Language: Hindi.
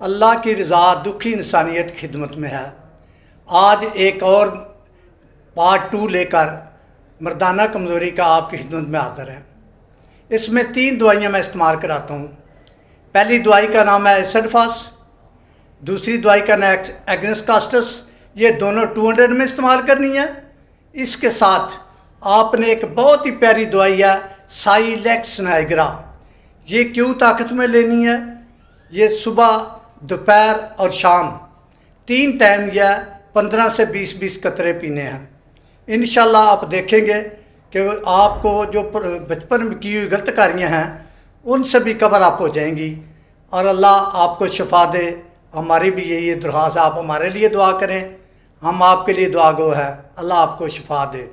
अल्लाह की रज़ा दुखी इंसानियत की खिदमत में है। आज एक और पार्ट 2 लेकर मर्दाना कमज़ोरी का आपकी खिदमत में हाज़िर है। इसमें 3 दवाइयाँ मैं इस्तेमाल कराता हूँ। पहली दवाई का नाम है एसिडफास, दूसरी दवाई का नाम है एग्नेस कास्टस। ये दोनों 200 में इस्तेमाल करनी है। इसके साथ आपने एक बहुत ही प्यारी दवाई है साइलेक्स नाइग्रा। ये क्यों ताकत में लेनी है? ये सुबह, दोपहर और शाम 3 टाइम या 15 से 20 कतरे पीने हैं। इंशाल्लाह आप देखेंगे कि आपको जो बचपन में की हुई गलतकारियाँ हैं उनसे भी कवर अप हो जाएंगी और अल्लाह आपको शिफा दे। हमारी भी यही दुआज़, आप हमारे लिए दुआ करें, हम आपके लिए दुआ गो है। अल्लाह आपको शिफा दे।